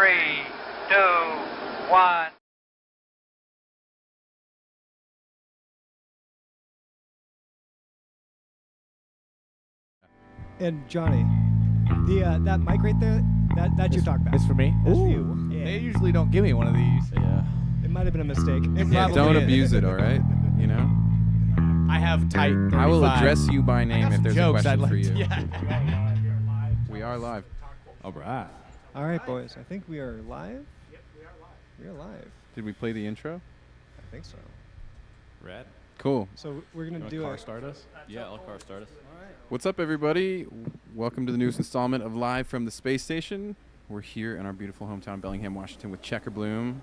3, 2, 1. And Johnny, that mic right there, that's your talk back. It's for me? That's for Ooh. you. Yeah. They usually don't give me one of these. Yeah. It might have been a mistake. Yeah, don't abuse it, all right? You know? I have tight 35. I will address you by name if there's a jokes question I'd for like you. Yeah. We are live. All right. All right, boys. I think we are live. Yep, we are live. Did we play the intro? I think so. Rad. Cool. So we're going to do car start us? Yeah, I'll car start us. What's up, everybody? Welcome to the newest installment of Live from the Space Station. We're here in our beautiful hometown, Bellingham, Washington, with Checker Bloom.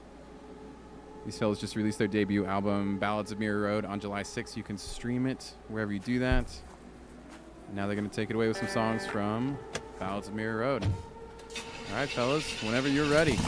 These fellas just released their debut album, Ballads of Mirror Road, on July 6th. You can stream it wherever you do that. Now they're going to take it away with some songs from Ballads of Mirror Road. All right, fellas, whenever you're ready.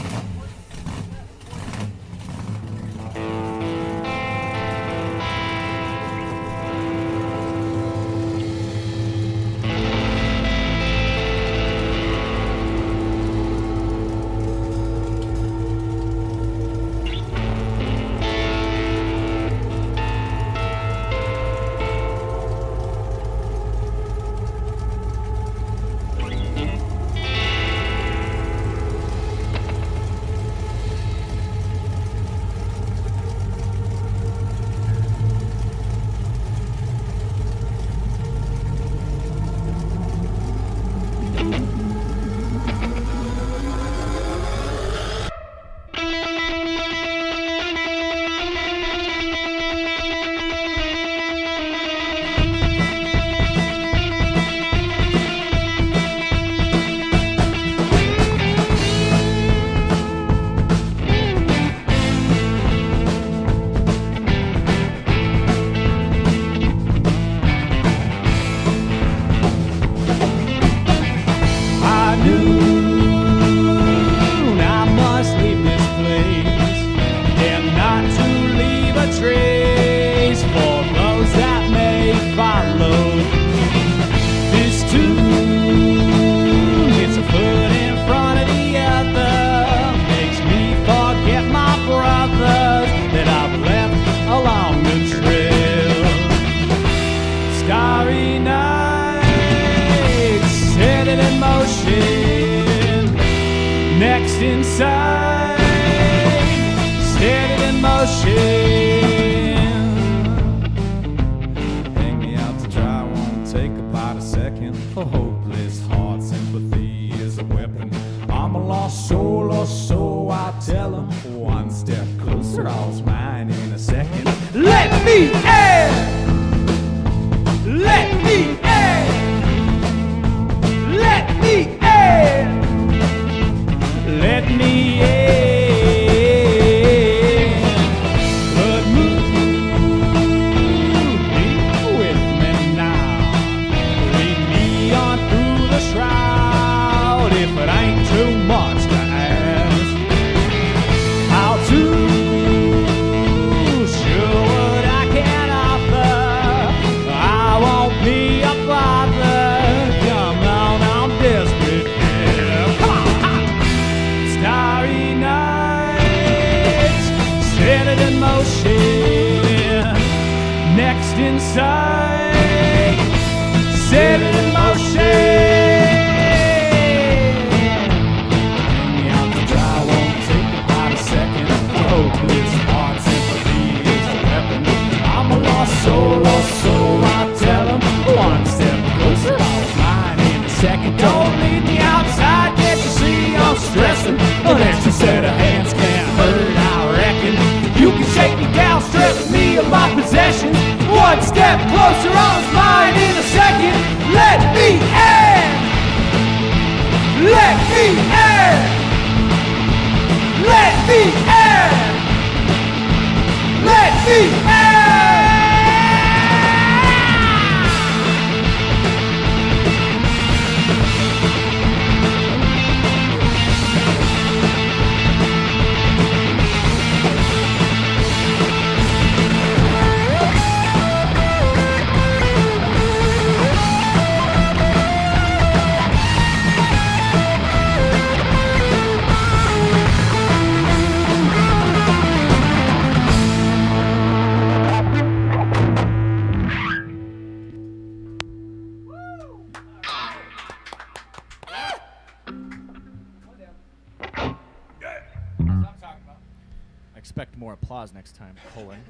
Expect more applause next time, colon.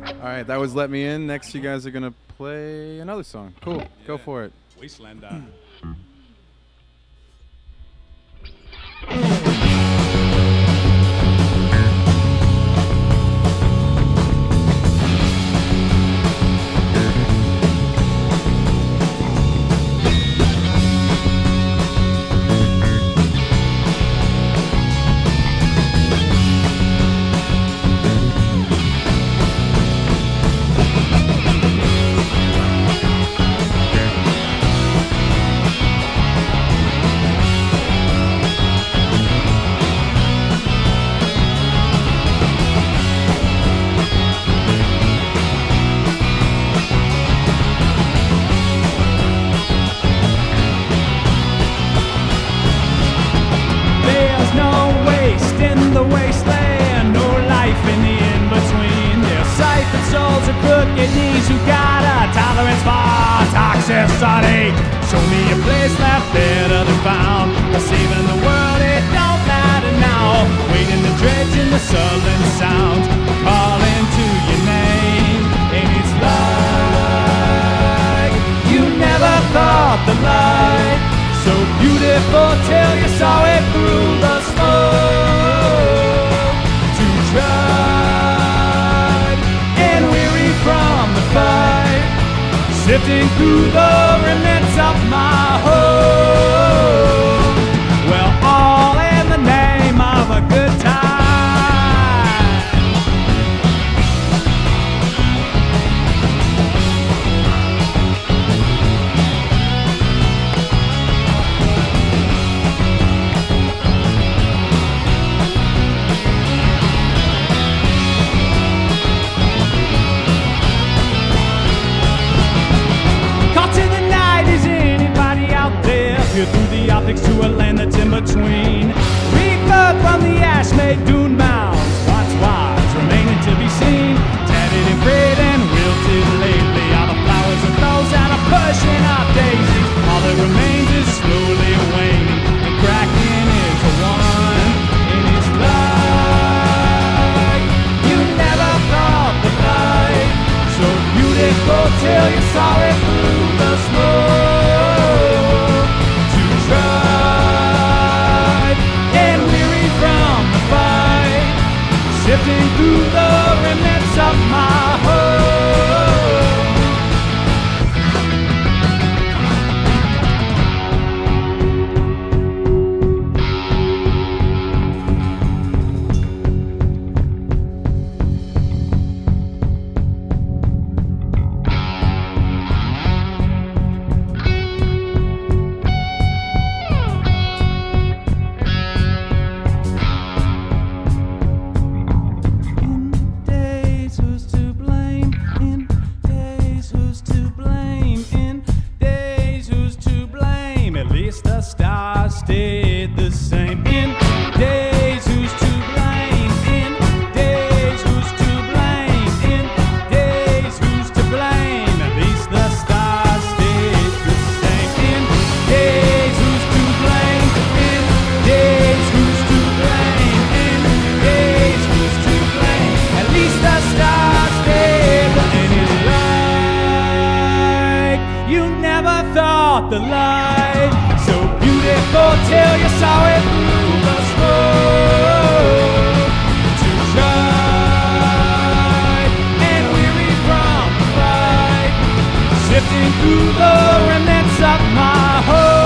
All right, that was Let Me In. Next, you guys are going to play another song. Cool. Go for it. Wastelander. There's no waste in the wasteland, no life in the in-between. There's siphoned souls and crooked knees who got a tolerance for toxicity. Show me a place left better than found. Saving the world, it don't matter now. Waiting to dredge in the sullen sounds, calling to your name. And it's like you never thought the light so beautiful till you saw it through the smoke. Too tried and weary from the fight, sifting through the remnants of my home. Well, all in the name of a good time. Through the optics to a land that's in between. Rebirth from the ash-made dune mounds. What's wise remaining to be seen. Tatted and frayed and wilted lately. All the flowers of those that are pushing up daisies. All that remains is slowly waning and cracking into one. And it's like you never thought the light so beautiful till you saw it through the smoke. Tried and weary from the fight, sifting through the remnants of my home. Stayed the same in days. Who's to blame? In days, who's to blame? In days, who's to blame? At least the stars stayed the same. In days, who's to blame? In days, who's to blame? In days, who's to blame? At least the stars stayed the same. And it's like you never thought the light so beautiful till you saw it through the smoke. Too tried and weary from the fight, sifting through the remnants of my home.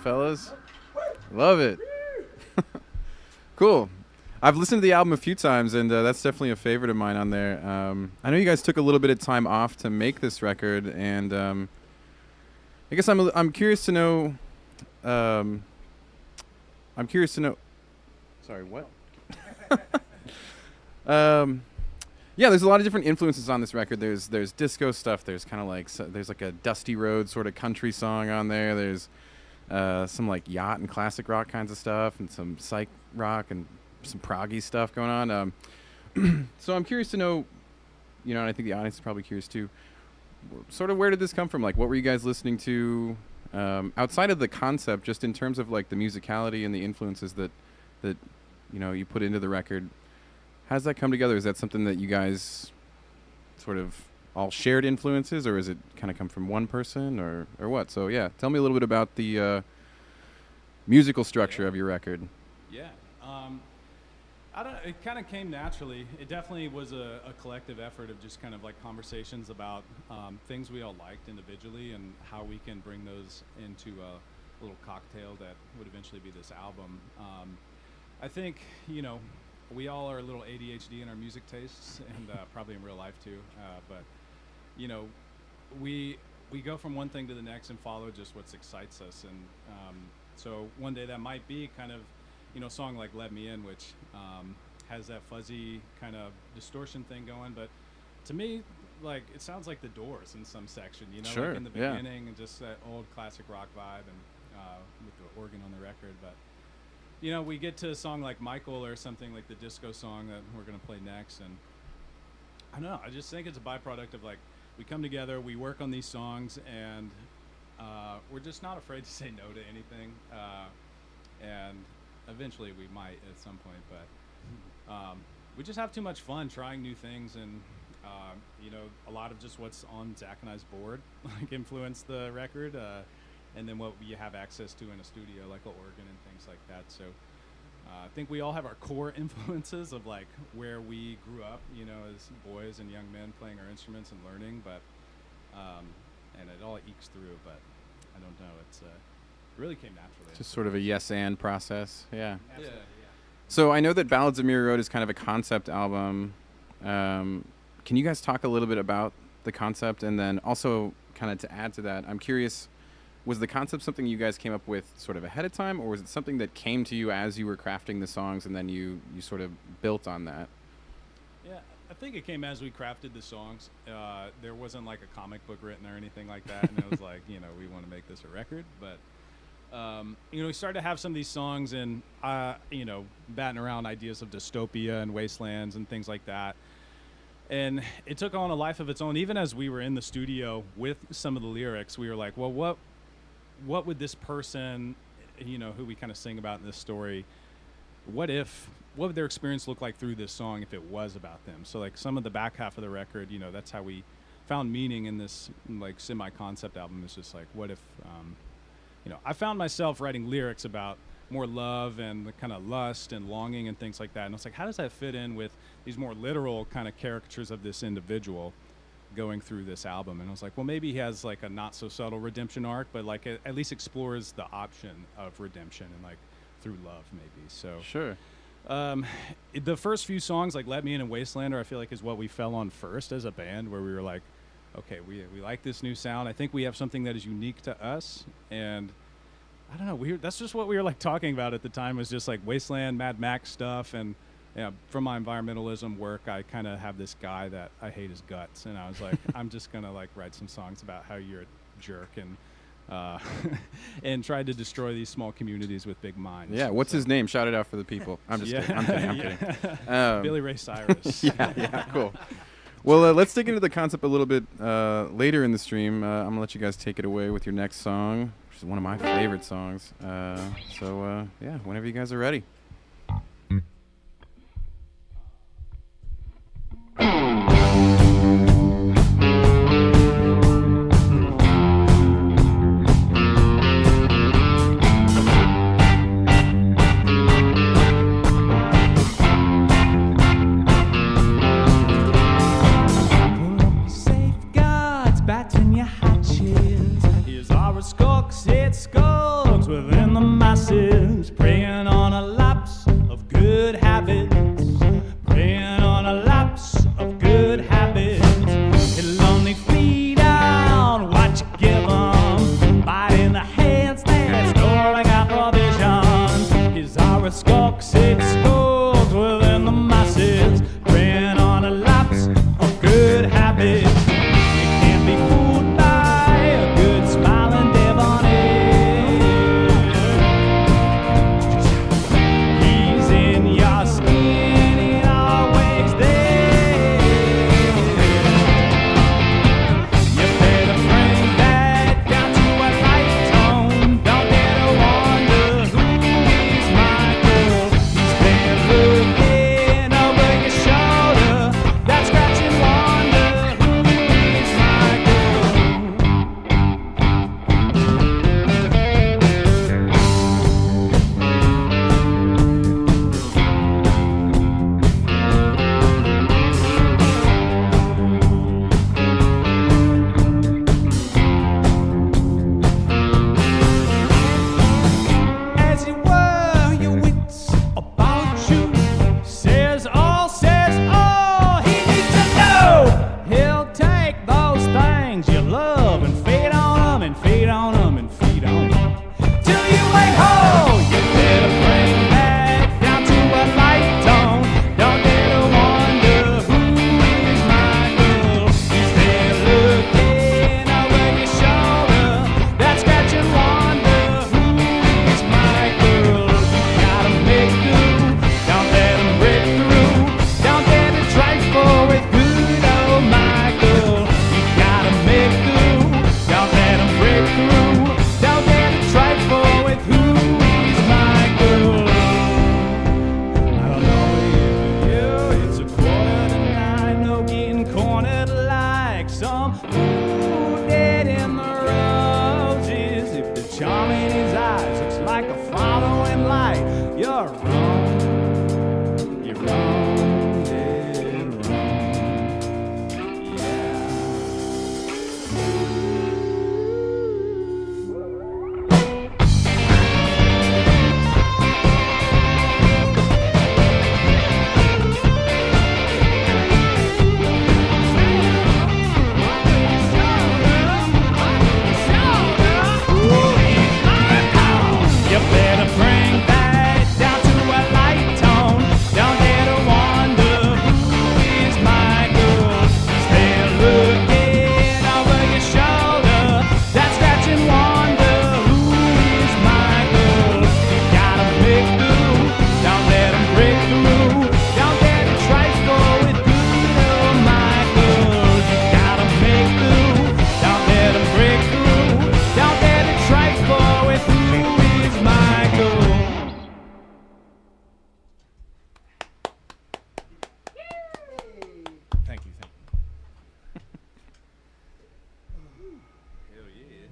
Fellas, love it. Cool. I've listened to the album a few times, and that's definitely a favorite of mine on there. I know you guys took a little bit of time off to make this record, and I guess I'm curious to know I'm curious to know. Sorry, what? Yeah, there's a lot of different influences on this record. There's disco stuff. There's kind of like there's like a Dusty Road sort of country song on there. There's some like yacht and classic rock kinds of stuff, and some psych rock and some proggy stuff going on. So I'm curious to know, and I think the audience is probably curious too, sort of where did this come from? Like, what were you guys listening to outside of the concept, just in terms of like the musicality and the influences that you put into the record? How does that come together? Is that something that you guys sort of all shared influences, or is it kind of come from one person, or what? So yeah, tell me a little bit about the musical structure of your record. Yeah. I don't know, it kind of came naturally. It definitely was a collective effort of just kind of like conversations about things we all liked individually and how we can bring those into a little cocktail that would eventually be this album. I think, we all are a little ADHD in our music tastes, and probably in real life too. But we go from one thing to the next and follow just what excites us. And so one day that might be kind of, a song like "Let Me In," which has that fuzzy kind of distortion thing going. But to me, like, it sounds like the Doors in some section, Sure, like in the beginning, and just that old classic rock vibe, and with the organ on the record. But we get to a song like Michael or something like the disco song that we're going to play next. And I don't know, I just think it's a byproduct of like, we come together, we work on these songs, and we're just not afraid to say no to anything. And eventually we might at some point, but we just have too much fun trying new things. And, a lot of just what's on Zach and I's board like influenced the record. And then what you have access to in a studio, like an organ and things like that. So I think we all have our core influences of like where we grew up, as boys and young men playing our instruments and learning. But and it all ekes through. But I don't know. It really came naturally. Just sort of a yes and process. Yeah. Absolutely. Yeah. So I know that Ballads of Mirror Road is kind of a concept album. Can you guys talk a little bit about the concept, and then also kind of to add to that, I'm curious. Was the concept something you guys came up with sort of ahead of time, or was it something that came to you as you were crafting the songs and then you sort of built on that? Yeah, I think it came as we crafted the songs. There wasn't like a comic book written or anything like that, and it was like, we want to make this a record. But, we started to have some of these songs and, batting around ideas of dystopia and wastelands and things like that. And it took on a life of its own. Even as we were in the studio with some of the lyrics, we were like, well, what would this person, who we kind of sing about in this story, what would their experience look like through this song if it was about them? So like some of the back half of the record, that's how we found meaning in this like semi-concept album. It's just like, what if, I found myself writing lyrics about more love and the kind of lust and longing and things like that. And I was like, how does that fit in with these more literal kind of caricatures of this individual going through this album? And I was like, well, maybe he has like a not so subtle redemption arc, but like at least explores the option of redemption and like through love maybe. So Sure. The first few songs like Let Me In and Wastelander, I feel like is what we fell on first as a band, where we were like, okay, we like this new sound. I think we have something that is unique to us. And I don't know, that's just what we were like talking about at the time, was just like Wasteland, Mad Max stuff. And from my environmentalism work, I kind of have this guy that I hate his guts, and I was like, I'm just gonna like write some songs about how you're a jerk and and tried to destroy these small communities with big minds. Yeah, what's his name? Shout it out for the people. I'm just kidding. I'm kidding. Billy Ray Cyrus. Yeah, cool. Well, let's dig into the concept a little bit later in the stream. I'm gonna let you guys take it away with your next song, which is one of my favorite songs. So whenever you guys are ready. Within the masses, preying on a lapse of good habits, preying on a lapse of good habits. It'll only feed on what you give them, biting the hands that store charm in his eyes looks like a following light. You're wrong. You're wrong. Dead wrong. Yeah. You better bring that down to a light tone. Don't dare to wonder who is my girl. Stay looking over your shoulder. That scratch and wonder who is my girl. You gotta break through. Don't let 'em break through. Don't dare to trifle with good, oh my girl. You gotta make through. Don't let 'em break through. Don't dare to trifle with who is my girl. Thank you. Hell yeah.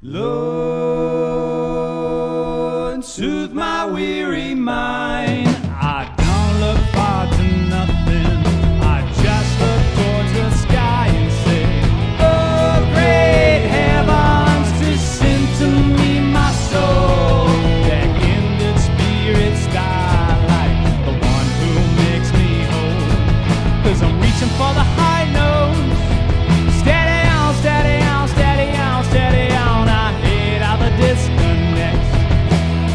Lord, soothe my weary mind. I don't look far to nothing. I just look towards the sky and say, oh, great heavens, to send to me my soul. That kindred spirit starlight, the one who makes me whole. 'Cause I'm reaching for the high notes. Steady on, steady on, steady on, steady on. I hate how the disconnect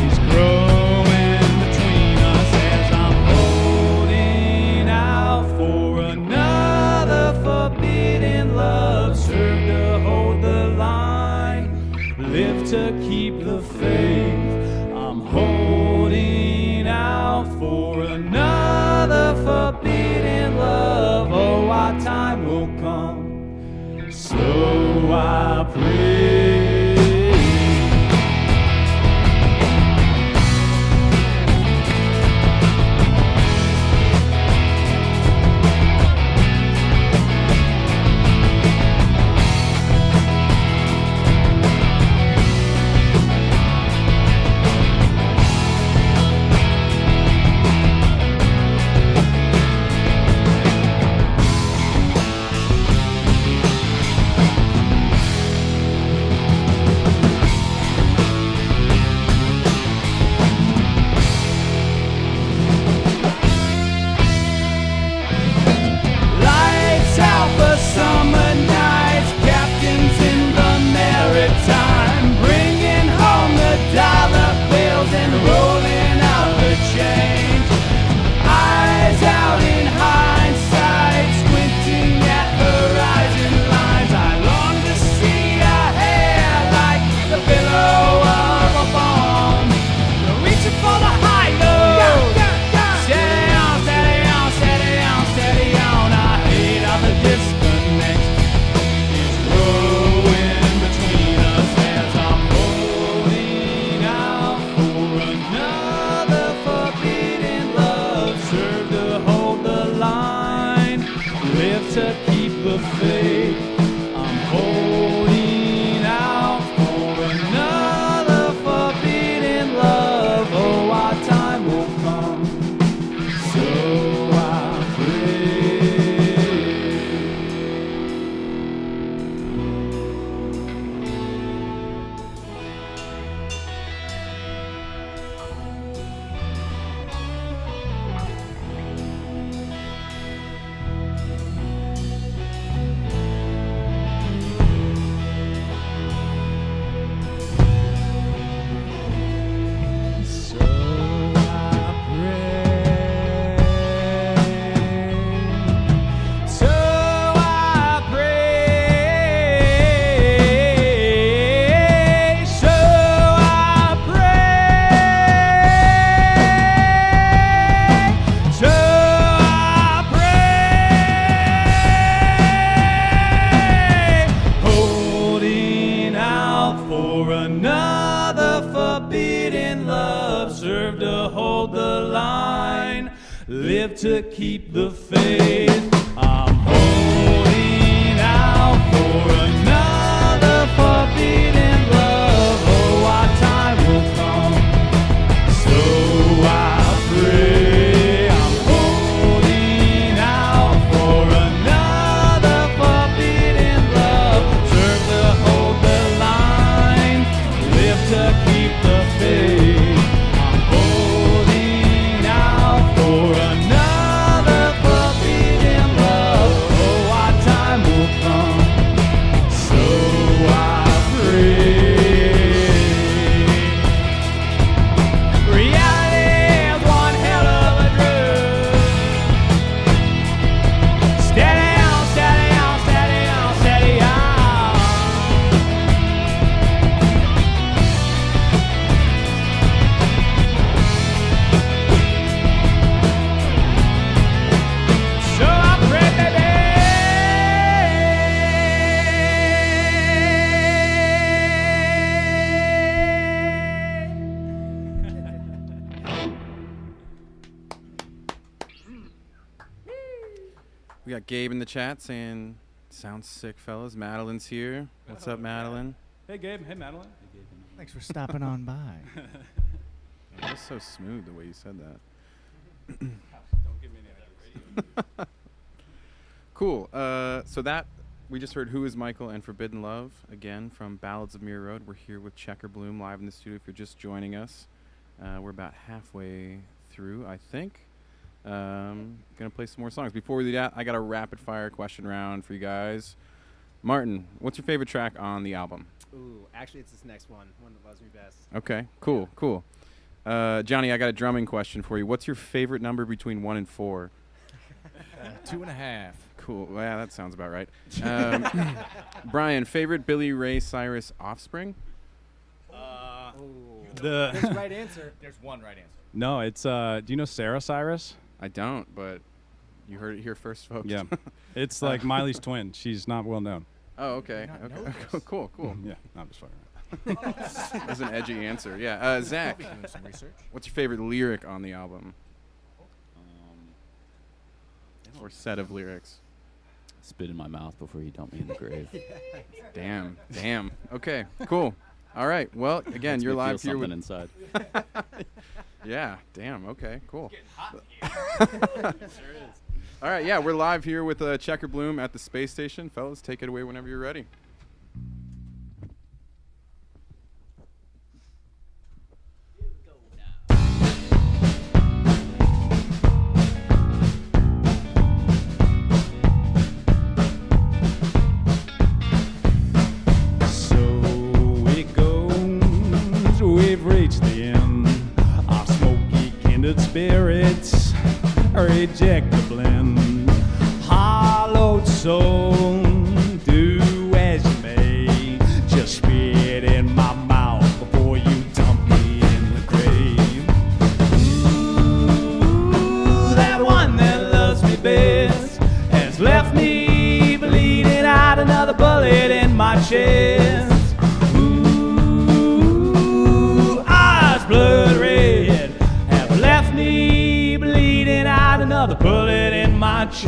is growing between us as I'm holding out for another forbidden love. Serve to hold the line, live to keep the faith. I'm holding out for another forbidden love. Oh, our time will come. So I pray. live to keep the faith. I'm holding out for another forbidden love. Oh, our time will come, so I pray. I'm holding out for another forbidden love. Serve to hold the line, live to keep the faith. I'm holding out for another forbidden love. Oh, our time will come, so I pray. Reality is one hell of a drug. Steady on, steady on, steady on, steady on. So I pray, We got Gabe in the chat saying, sounds sick, fellas. Madeline's here. What's up, Madeline? Hey, Gabe. Hey, Madeline. Thanks for stopping on by. That was so smooth the way you said that. Don't give me any of that radio. Cool. So that we just heard "Who Is Michael" and "Forbidden Love" again from Ballads of Mirror Road. We're here with Checker Bloom live in the studio. If you're just joining us, we're about halfway through, I think. Gonna play some more songs. Before we do that, I got a rapid fire question round for you guys. Martin, what's your favorite track on the album? Ooh, actually, it's this next one that loves me best. Okay, cool. Johnny, I got a drumming question for you. What's your favorite number between 1 and 4? 2.5. Cool. Well, yeah, that sounds about right. Brian, favorite Billy Ray Cyrus offspring? There's a right answer. There's one right answer. No, it's, do you know Sarah Cyrus? I don't, but you heard it here first, folks. Yeah. It's like Miley's twin. She's not well known. Oh, okay. Okay. Cool. Yeah, I'm just fucking around. That's an edgy answer. Yeah. Zach, Doing some research. what's your favorite lyric on the album? Or set of lyrics? Spit in my mouth before you dump me in the grave. Damn. Okay, cool. All right. Well, again, Makes you're me live feel here with. something inside. Yeah. Damn. Okay. Cool. All right. Yeah, we're live here with Checker Bloom at the space station, fellas. Take it away whenever you're ready. We've reached the end. Our smoky kindred spirits reject the blend. Hollowed soul, do as you may. Just spit in my mouth before you dump me in the grave. Ooh, that one that loves me best has left me bleeding out another bullet in my chest. Blood red have left me bleeding out another bullet in my chest.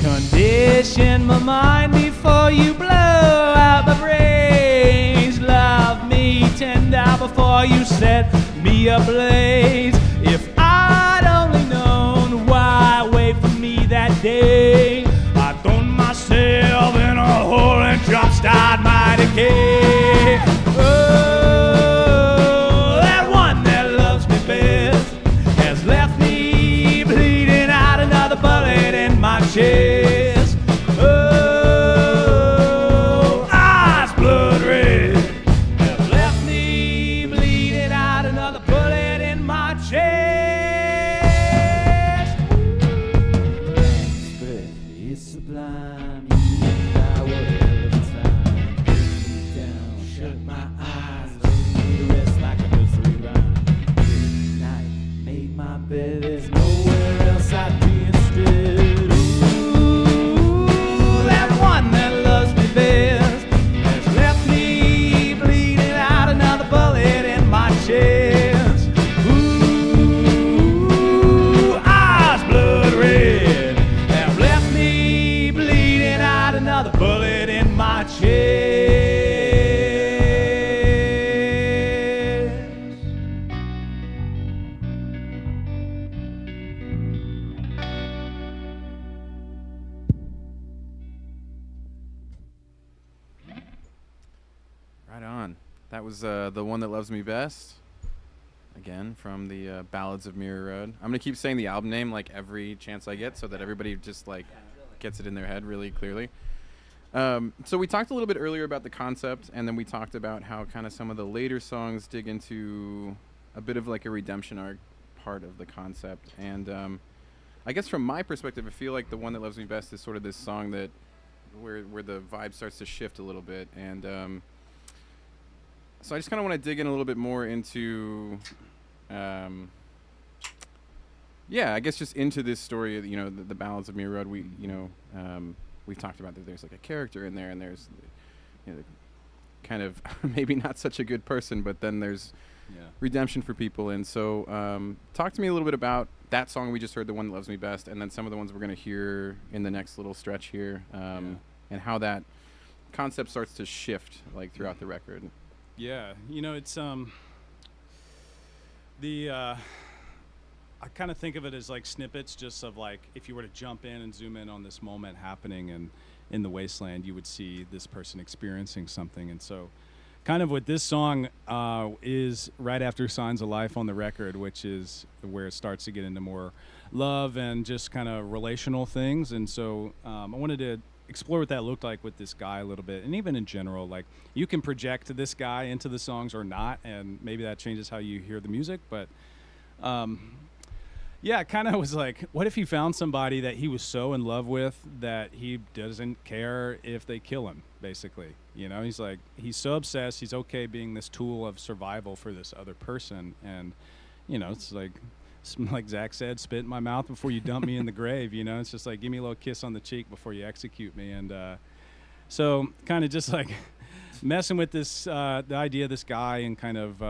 Condition my mind before you blow out my brains. Love me tender before you set me ablaze. If I'd only known why wait for me that day, I'd thrown myself in a hole and jump-started my decay. Oh, that one that loves me best has left me bleeding out another bullet in my chest. Oh, eyes blood red have left me bleeding out another bullet in my chest. another bullet in my chest. Right on. That was The One That Loves Me Best. Again, from the Ballads of Mirror Road. I'm going to keep saying the album name like every chance I get so that everybody just like gets it in their head really clearly. So we talked a little bit earlier about the concept, and then we talked about how kind of some of the later songs dig into a bit of like a redemption arc part of the concept. And I guess from my perspective, I feel like The One That Loves Me Best is sort of this song that where the vibe starts to shift a little bit. And so I just kind of want to dig in a little bit more into, I guess just into this story, the Ballads of Mirror Road. We've talked about that there's like a character in there, and there's, kind of maybe not such a good person, but then there's redemption for people. And so talk to me a little bit about that song we just heard, The One That Loves Me Best, and then some of the ones we're going to hear in the next little stretch here, and how that concept starts to shift like throughout the record. Yeah, it's I kind of think of it as like snippets, just of like if you were to jump in and zoom in on this moment happening and in the wasteland, you would see this person experiencing something. And so kind of what this song is right after Signs of Life on the record, which is where it starts to get into more love and just kind of relational things. And so I wanted to explore what that looked like with this guy a little bit, and even in general, like you can project this guy into the songs or not, and maybe that changes how you hear the music. But it kind of was like, what if he found somebody that he was so in love with that he doesn't care if they kill him, basically. He's like, he's so obsessed, he's okay being this tool of survival for this other person. And it's like Zach said, spit in my mouth before you dump me in the grave. It's just like, give me a little kiss on the cheek before you execute me. And so kind of just like messing with this, the idea of this guy and kind of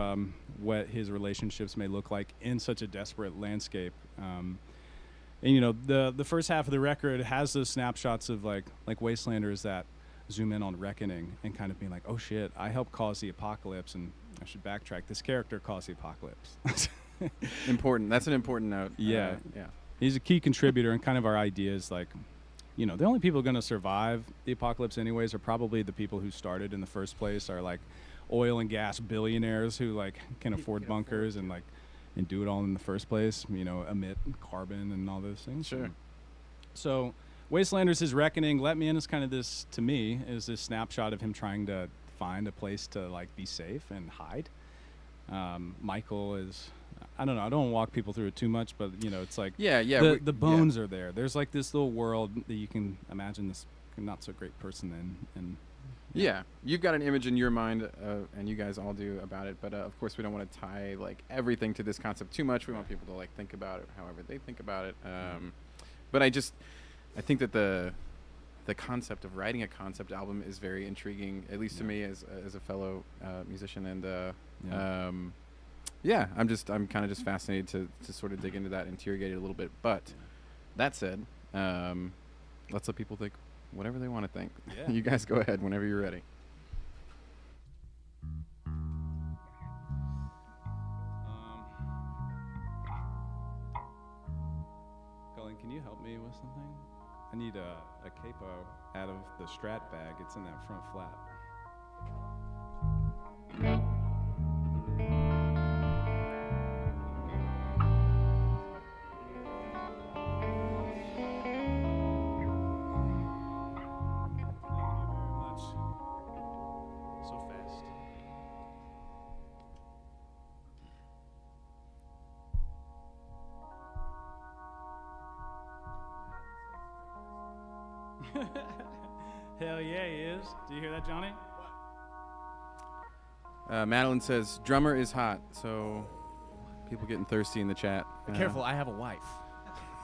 what his relationships may look like in such a desperate landscape. And the first half of the record has those snapshots of like Wastelanders that zoom in on Reckoning and kind of being like, oh shit, I helped cause the apocalypse, and I should backtrack. This character caused the apocalypse. Important. That's an important note. Yeah. He's a key contributor, and kind of our idea is like, the only people going to survive the apocalypse anyways are probably the people who started in the first place, are like oil and gas billionaires who like can afford bunkers and do it all in the first place, emit carbon and all those things. Sure. So Wastelanders, his Reckoning, Let Me In is kind of this, to me, is this snapshot of him trying to find a place to like be safe and hide. Michael is, I don't know, I don't want to walk people through it too much, but it's like the bones are there. There's like this little world that you can imagine this not so great person in. And you've got an image in your mind, and you guys all do, about it, but of course we don't want to tie like everything to this concept too much. We want people to like think about it however they think about it. But I think that the concept of writing a concept album is very intriguing, at least to me as a fellow musician. And I'm kind of just fascinated to sort of dig into that, interrogate it a little bit. But that said, let's let people think whatever they want to think. You guys go ahead whenever you're ready. Colin, can you help me with something? I need a capo out of the Strat bag. It's in that front flat. Hell yeah, he is. Do you hear that, Johnny? Madeline says, drummer is hot, so people getting thirsty in the chat. Be careful, I have a wife.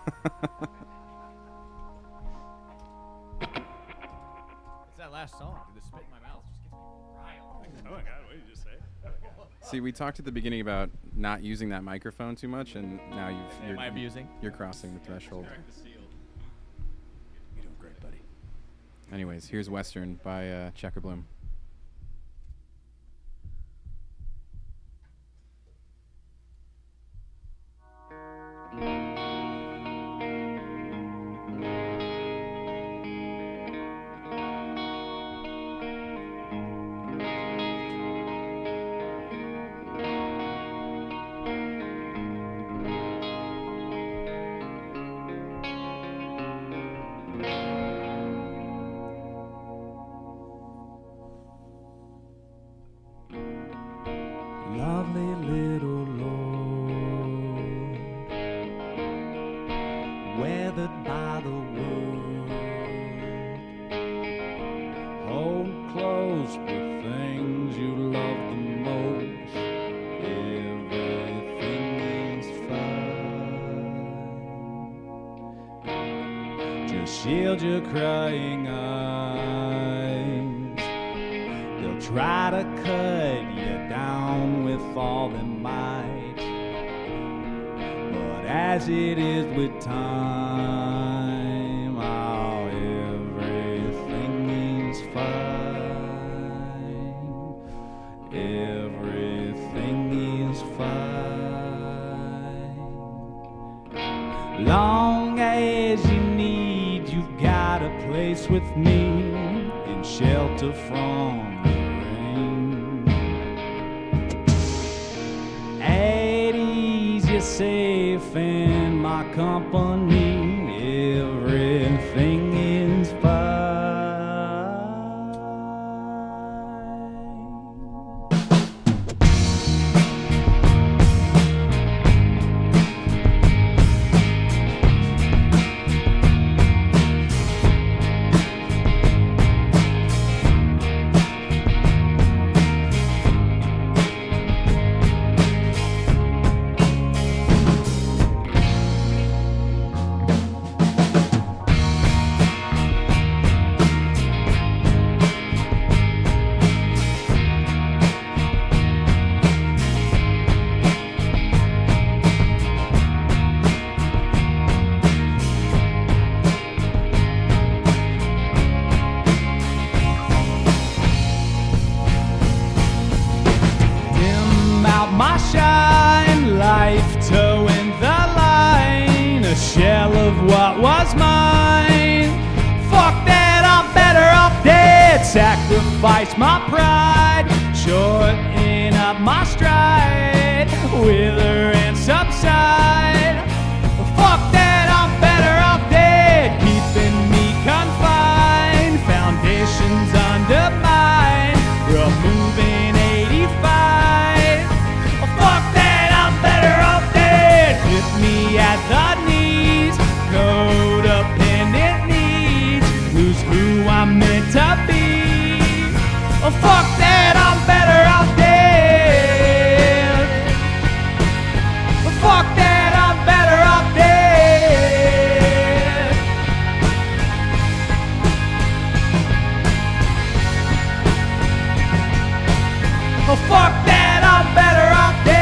It's that last song, dude. The spit in my mouth just gets me riled. Oh my God, what did you just say? See, we talked at the beginning about not using that microphone too much, and now Am I abusing? You're crossing the threshold. You're doing great, buddy. Anyways, here's Western by Checker Bloom. Lovely little Lord, weathered by the world, hold close the things you love the most. Everything is fine. Just shield your crying eyes. They'll try to cut you down with all their might, but as it is with time, oh, everything is fine. Everything is fine. Long as you need, you've got a place with me in shelter from safe in my company. Everything is fine. My shine, life towing the line, a shell of what was mine. Fuck that, I'm better off dead. Sacrifice my pride, shorten up my stride, wither and subside. Fuck that, I'm better off dead, keeping me confined, foundations undermined, removing 85. Hit me at the knees, codependent needs, lose who I'm meant to be. Oh, fuck that, I'm better off dead. Oh, fuck that, I'm better off dead. Oh, fuck that, I'm better off dead.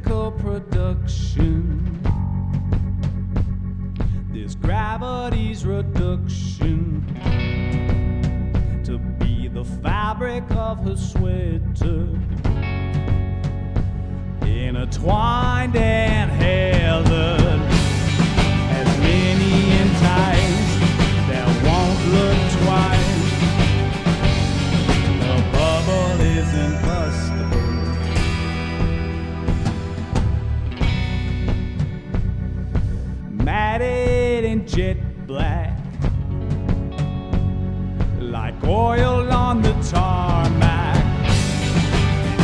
physical production, this gravity's reduction to be the fabric of her sweater, intertwined and held as many ties that won't look twice. The bubble isn't bustable. Matted in jet black, like oil on the tarmac.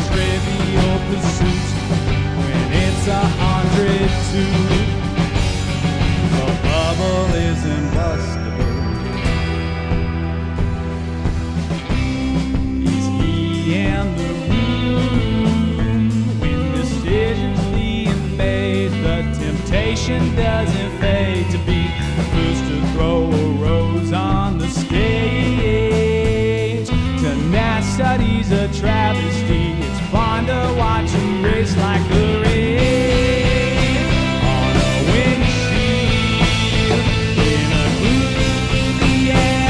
Trivial pursuits when it's 102. The bubble isn't bustable. Is he in the room when decisions being made? The temptation doesn't fade to be the first to throw a rose on the stage. Tenacity's a travesty. It's fun to watch him race like a rain on a windshield in a gloomy afternoon.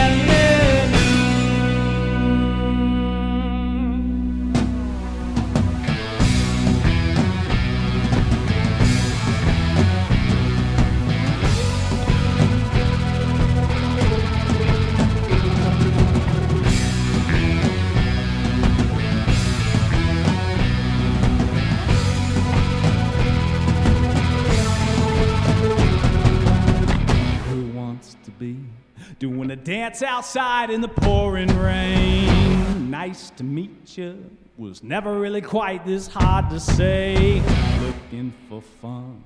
Doing a dance outside in the pouring rain. Nice to meet you. Was never really quite this hard to say. Looking for fun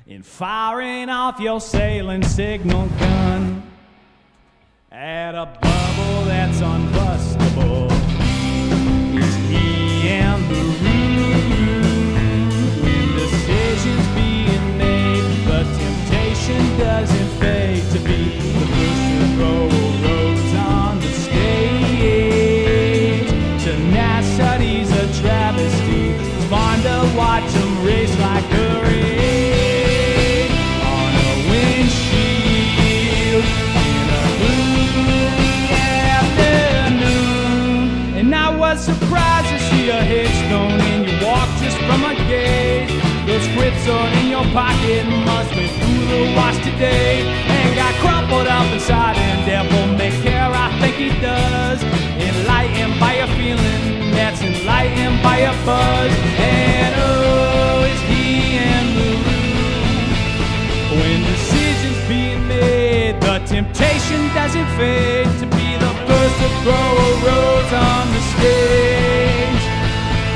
in firing off your sailing signal gun at a bubble that's unbustable. Is he in the room when decisions being made? The temptation doesn't fade to be the first to throw a rose on the stage. Tenacity's a travesty. It's fun to watch him race like a rain on a windshield in a gloomy afternoon. And I was surprised to see a headstone in your walk just from a gaze. Those scripts are in your pocket, must be through the wash today, and got crumpled up inside, and devil may care, I think he does. Enlightened by a feeling that's enlightened by a buzz. And oh, is he in the room when decisions being made? The temptation doesn't fade to be the first to throw a rose on the stage.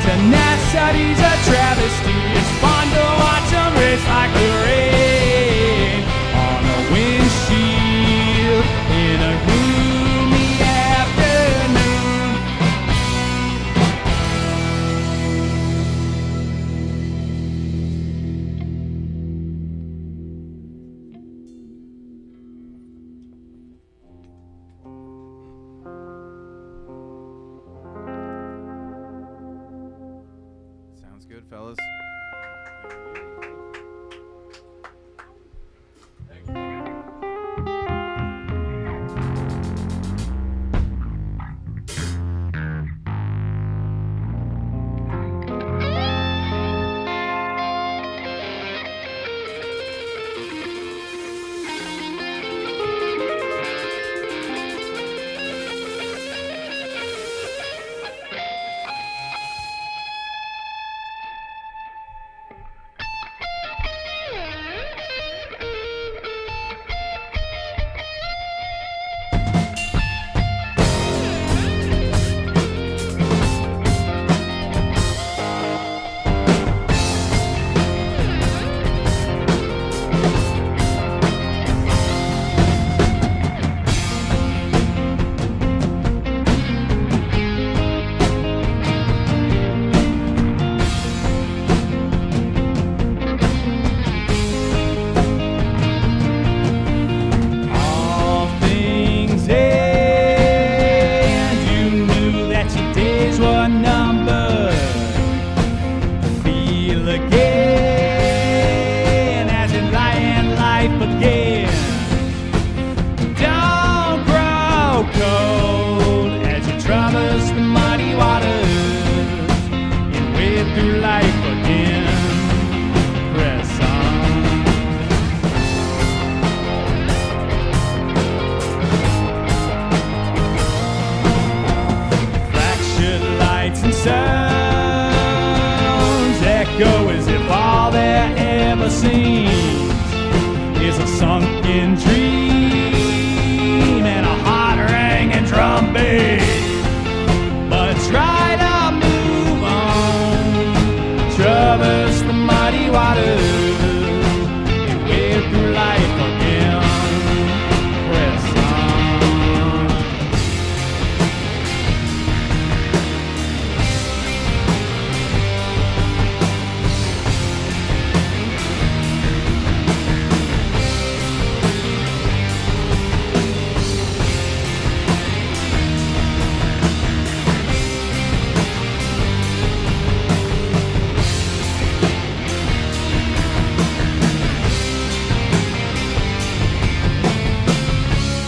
Tenacity's a travesty. It's fun to watch them race like the rain on a windshield in a gloomy afternoon. Sounds good, fellas.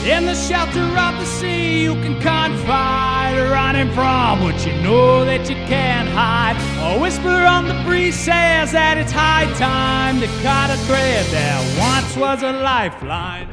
In the shelter of the sea, you can confide, running from what you know that you can't hide. A whisper on the breeze says that it's high time to cut a thread that once was a lifeline.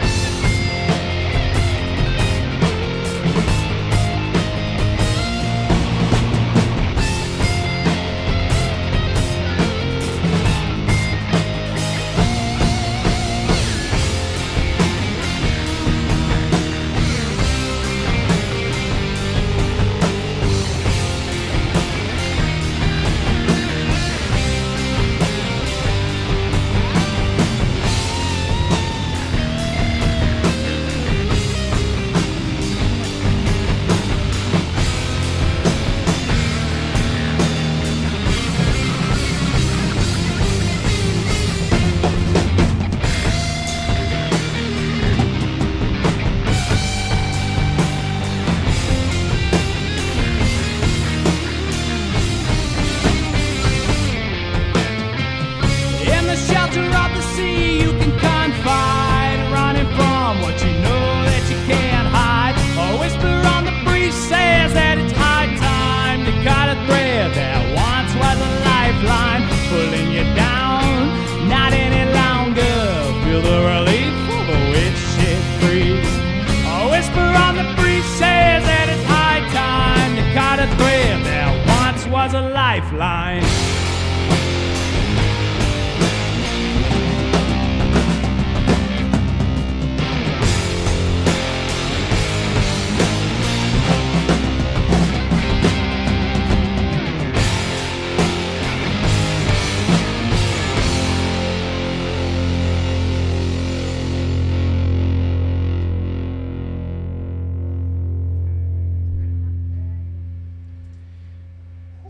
A lifeline.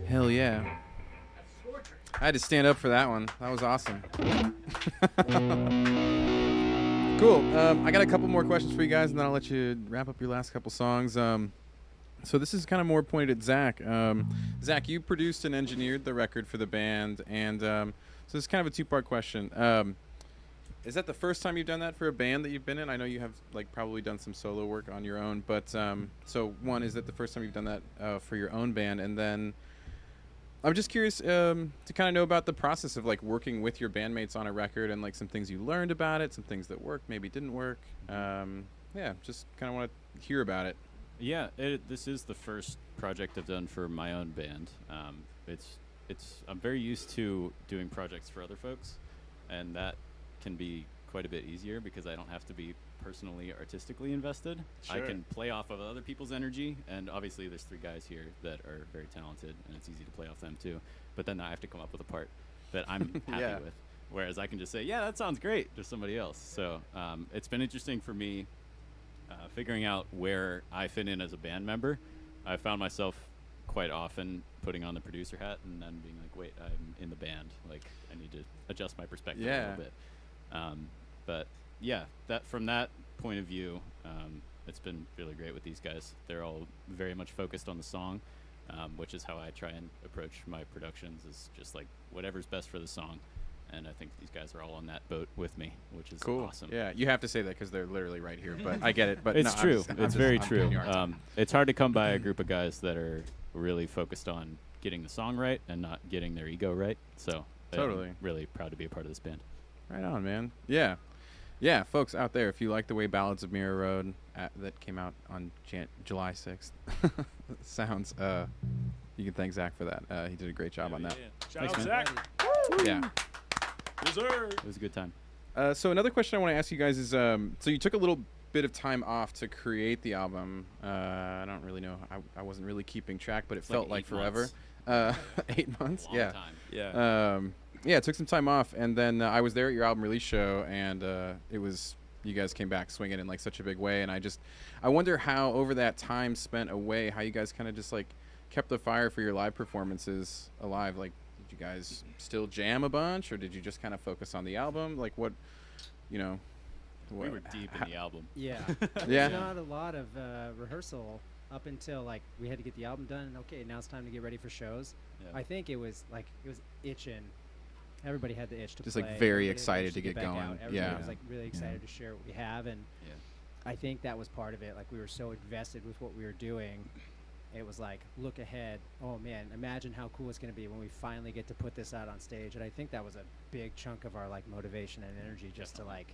Hell yeah. I had to stand up for that one. That was awesome. Cool. I got a couple more questions for you guys, and then I'll let you wrap up your last couple songs. So this is kind of more pointed at Zach. Zach, you produced and engineered the record for the band, and so this is kind of a two-part question. Is that the first time you've done that for a band that you've been in? I know you have like probably done some solo work on your own, but so one, is that the first time you've done that for your own band? And then I'm just curious to kind of know about the process of like working with your bandmates on a record, and like some things you learned about it, some things that worked, maybe didn't work. Yeah, just kind of want to hear about it. Yeah, this is the first project I've done for my own band. I'm very used to doing projects for other folks, and that can be quite a bit easier because I don't have to be personally artistically invested. Sure. I can play off of other people's energy, and obviously there's 3 guys here that are very talented, and it's easy to play off them too. But then I have to come up with a part that I'm happy with, whereas I can just say, yeah, that sounds great to somebody else. So it's been interesting for me figuring out where I fit in as a band member. I found myself quite often putting on the producer hat and then being like, wait, I'm in the band, like I need to adjust my perspective a little bit. But yeah, that from that point of view, it's been really great with these guys. They're all very much focused on the song, which is how I try and approach my productions, is just like whatever's best for the song. And I think these guys are all on that boat with me, which is awesome. Yeah, you have to say that because they're literally right here, but I get it. But it's no, true. I'm Very I'm true. giving you a hard time. It's hard to come by a group of guys that are really focused on getting the song right and not getting their ego right. So Totally. I'm really proud to be a part of this band. Right on, man. Yeah. Yeah, folks out there, if you like the way Ballads of Mirror Road that came out on July 6th sounds, you can thank Zach for that. He did a great job on that. Shout Thanks, out man. Zach. Yeah. It was a good time. So another question I want to ask you guys is, so you took a little bit of time off to create the album. I don't really know. I wasn't really keeping track, but it felt like forever. 8 months. Long Yeah. time. Yeah. Yeah, took some time off, and then I was there at your album release show, and it was, you guys came back swinging in like such a big way, and I wonder how over that time spent away, how you guys kind of just like kept the fire for your live performances alive. Like, did you guys still jam a bunch, or did you just kind of focus on the album? Like, what, you know? We were deep in the album. Yeah. Yeah. Not a lot of rehearsal up until like we had to get the album done. And okay, now it's time to get ready for shows. Yeah. I think it was itching. Everybody had the itch to Just play. like very Everybody had the excited itch to get back going. out. Everybody Yeah. was like really excited to share what we have, and I think that was part of it. Like, we were so invested with what we were doing. It was like, look ahead. Oh man, imagine how cool it's going to be when we finally get to put this out on stage. And I think that was a big chunk of our like motivation and energy, just to like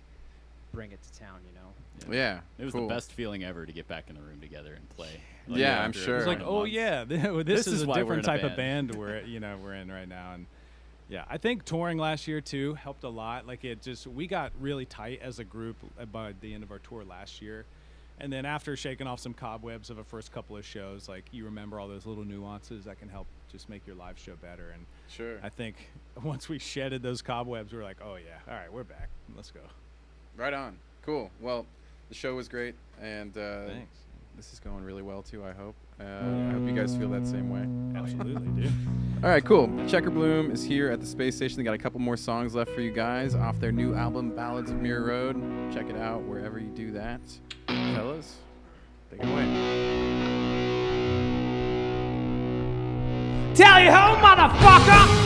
bring it to town, you know? Yeah. It was cool. the best feeling ever to get back in the room together and play. Yeah, I'm after sure. It's like, months. oh yeah, this is a why we're different in a type of band. band we're in right now. And yeah, I think touring last year too helped a lot. Like we got really tight as a group by the end of our tour last year. And then after shaking off some cobwebs of a first couple of shows, like you remember all those little nuances that can help just make your live show better. And Sure. I think once we shedded those cobwebs, we were like, oh yeah, all right, we're back. Let's go. Right on. Cool. Well, the show was great, and Thanks. this is going really well too. I hope. I hope you guys feel that same way. Absolutely, dude. All right, cool. Checker Bloom is here at the Space Station. They got a couple more songs left for you guys off their new album, Ballads of Mirror Road. Check it out wherever you do that. Fellas, take it away. Tell you who, motherfucker!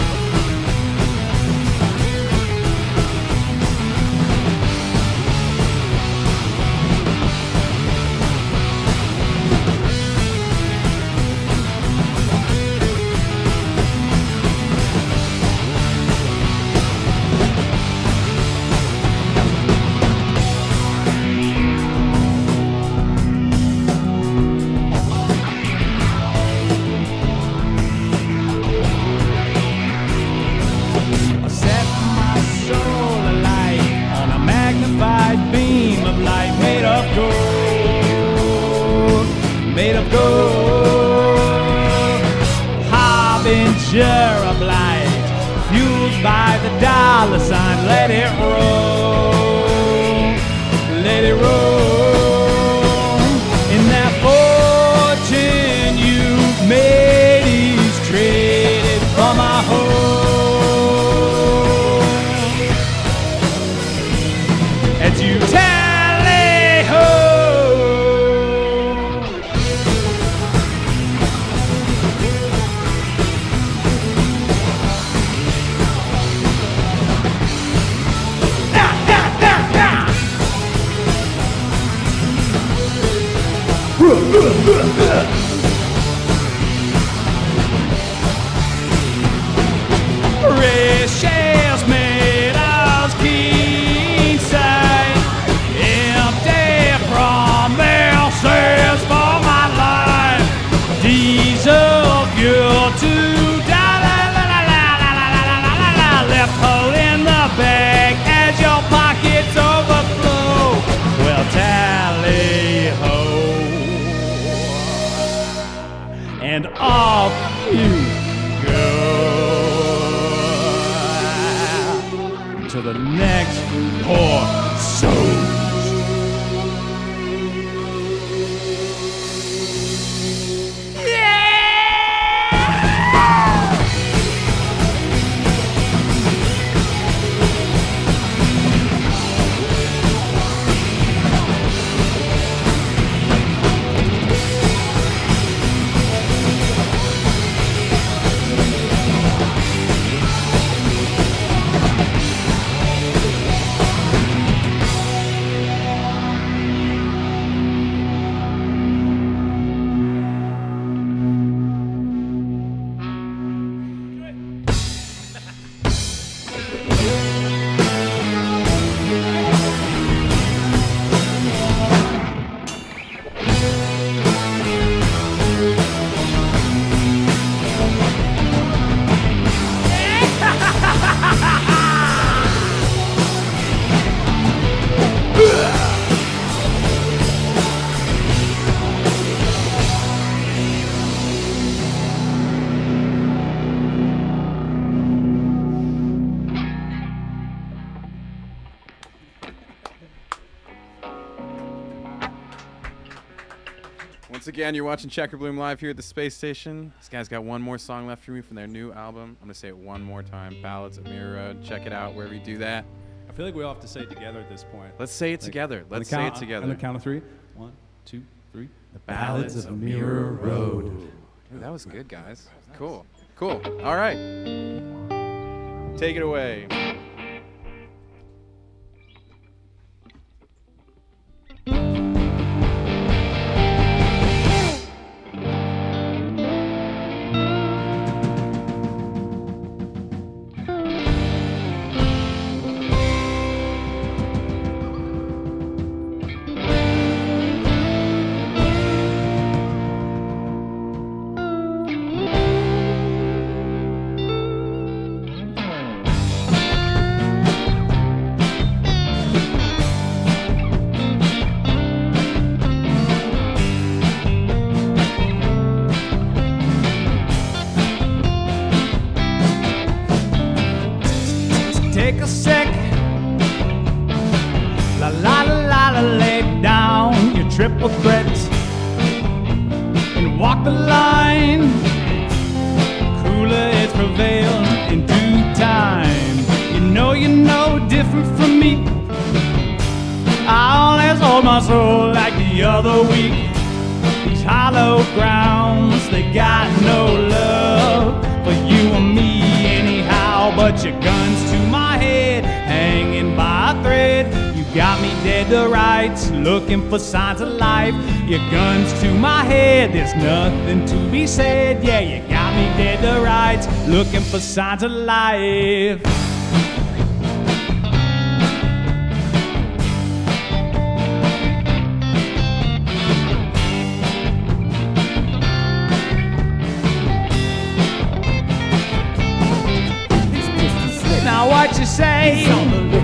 Of light, fueled by the dollar sign. Let it roll, let it roll. And that fortune you've made is traded for my home. As you tally ho. Riches made of keen sight, empty promises for my life, diesel fuel to die, left hole in the bag as your pockets overflow. Well, tally ho, and off you to the next poor soul. Once again, you're watching Checker Bloom live here at the Space Station. This guy's got one more song left for me from their new album. I'm going to say it one more time. Ballads of Mirror Road. Check it out wherever you do that. I feel like we all have to say it together at this point. Let's say it together. Let's say it together. On the count of three. 1, 2, 3. The Ballads of Mirror Road. Dude, that was good, guys. Cool. Cool. All right. Take it away. triple threat and walk the line. Cooler heads prevail in due time. You're no different from me. I always hold my soul like the other week. These hollow grounds, they got no love for you and me anyhow. But your gun's to my head, hanging by a thread. You got me dead to rights, looking for signs of life. Your gun's to my head, there's nothing to be said. Yeah, you got me dead to rights, looking for signs of life. Now what you say?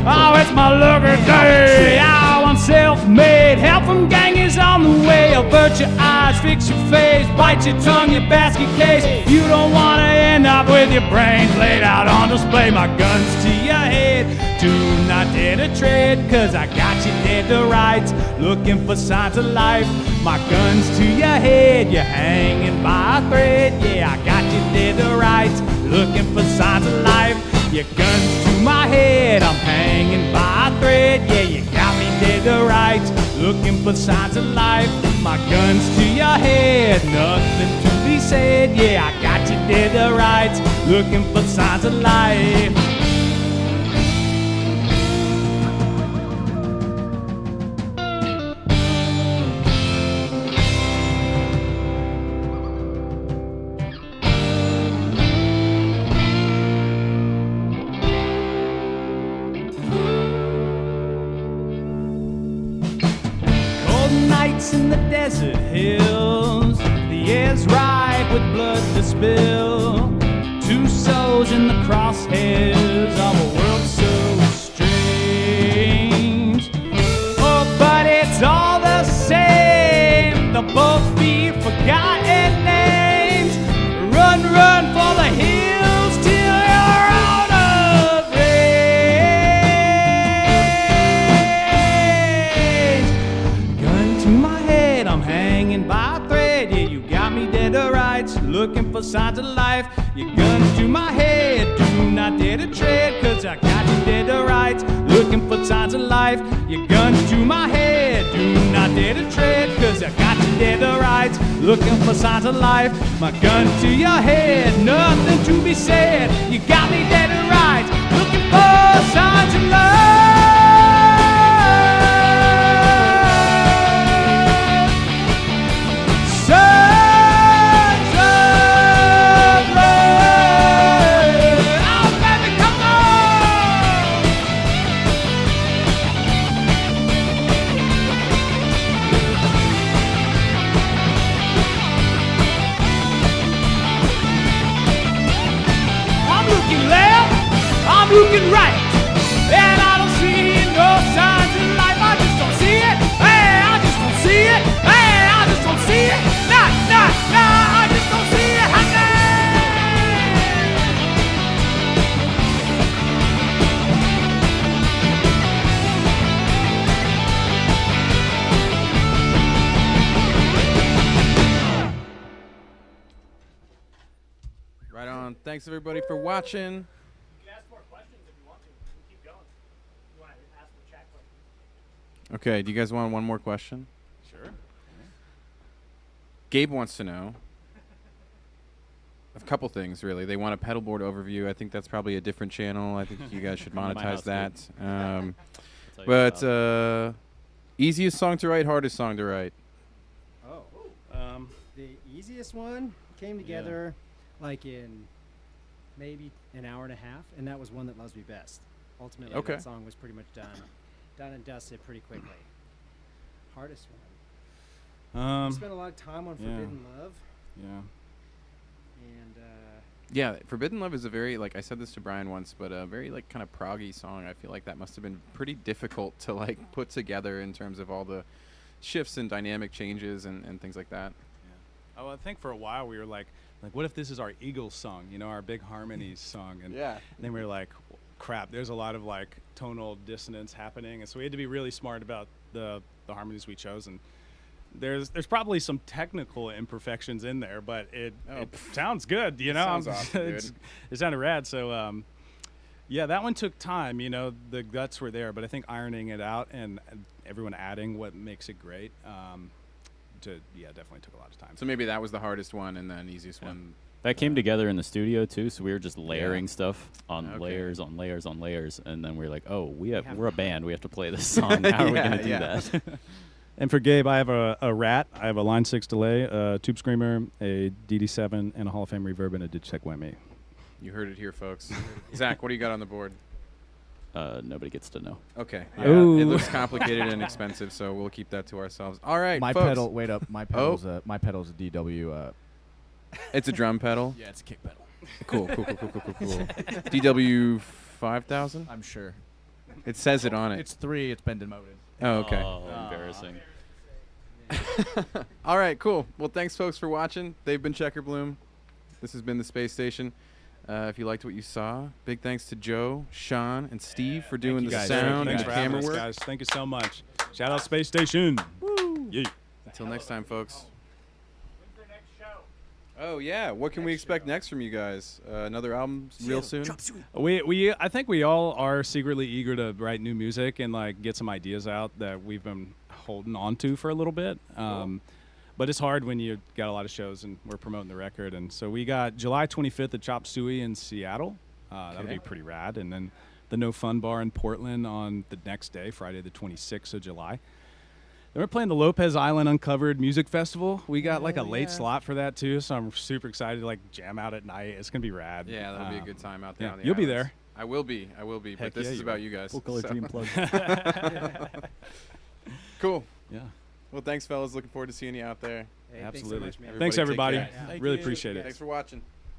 Oh, it's my lucky day. Oh, I'm self-made. Help from gang is on the way. Avert your eyes, fix your face, bite your tongue, your basket case. You don't want to end up with your brains laid out on display. My gun's to your head. Do not dare to tread, cause I got you dead to rights, looking for signs of life. My gun's to your head. You're hanging by a thread. Yeah, I got you dead to rights, looking for signs of life. Your gun's to my head, I'm hanging by a thread. Yeah, you got me dead to rights, looking for signs of life. My gun's to your head, nothing to be said. Yeah, I got you dead to rights, looking for signs of life. In the desert hills, the air's ripe with blood to spill. Two souls in the crosshairs of a world so strange. Oh, but it's all the same. They'll both be forgotten names. Run, run for the hills till you're out of range. Gun to my head, I'm hanging by a thread. Yeah, you got me dead to rights, looking for signs of life. Your gun's to my head, do not dare to tread, cause I got you dead to rights, looking for signs of life. Your gun's to my head, do not dare to tread, cause I got you dead to rights, looking for signs of life. My gun's to your head, nothing to be said. You got me dead to rights, looking for signs of life. Looking right, and I don't see no signs of life. I just don't see it. Hey, I just don't see it. Hey, I just don't see it. Nah, I just don't see it. Right on. Thanks everybody for watching. Okay, do you guys want one more question? Sure. Gabe wants to know a couple things, really. They want a pedalboard overview. I think that's probably a different channel. I think you guys should Come to my monetize house, that. Tell you But about. easiest song to write, hardest song to write. Oh, the easiest one came together like in maybe an hour and a half, and that was One That Loves Me Best. Ultimately, Okay. that song was pretty much done and dusted pretty quickly. Hardest one. We spent a lot of time on Forbidden Love, Yeah. and Yeah, Forbidden Love is a very, like I said this to Brian once, but a very like kind of proggy song. I feel like that must have been pretty difficult to like put together in terms of all the shifts and dynamic changes and things like that. Yeah. Oh, I think for a while we were like, what if this is our Eagles song, you know, our big harmonies song? And then we were like, crap, there's a lot of like tonal dissonance happening, and so we had to be really smart about the harmonies we chose. And there's probably some technical imperfections in there, but it sounds good. You It know, sounds awesome, it dude. sounded rad. So yeah, that one took time. You know, the guts were there, but I think ironing it out and everyone adding what makes it great. Definitely took a lot of time. So maybe that was the hardest one, and then easiest one. That came together in the studio too, so we were just layering stuff on Okay. layers on layers on layers, and then we were like, "Oh, we're a band. We have to play this song. How are we gonna do that?" And for Gabe, I have a Rat. I have a Line 6 delay, a Tube Screamer, a DD7, and a Hall of Fame reverb, and a Digitech Whammy. You heard it here, folks. Zach, what do you got on the board? Nobody gets to know. Okay. Yeah, Ooh. it looks complicated and expensive, so we'll keep that to ourselves. All right, My folks. pedal. Wait up. My pedal's a DW. It's a drum pedal. Yeah, it's a kick pedal. Cool. DW 5000. I'm sure. It says it on it. It's 3. It's been demoted. Oh, okay. Oh, embarrassing. All right, cool. Well, thanks, folks, for watching. They've been Checker Bloom. This has been the Space Station. If you liked what you saw, big thanks to Joe, Sean, and Steve for doing Thank the you guys. sound and Thanks the for having camera us, work. guys. Thank you so much. Shout out Space Station. Woo! Yeah. Until next time, folks. Oh yeah, what can we expect next from you guys? Another album real soon? I think we all are secretly eager to write new music and like get some ideas out that we've been holding on to for a little bit. But it's hard when you got a lot of shows and we're promoting the record. And so we got July 25th at Chop Suey in Seattle. That'll be pretty rad. And then the No Fun Bar in Portland on the next day, Friday the 26th of July. Then we're playing the Lopez Island Uncovered Music Festival. We got like a late slot for that too, so I'm super excited to like jam out at night. It's gonna be rad. Yeah, that'll be a good time out there. yeah, on the you'll be islands. there. I will be. Heck But this yeah, is you about will. you guys. Full color so- dream plug. Cool. Yeah. Well, thanks, fellas. Looking forward to seeing you out there. Hey, Absolutely. Thanks so much, man. Thanks, Everybody everybody. take care. Really appreciate it. Thanks for watching.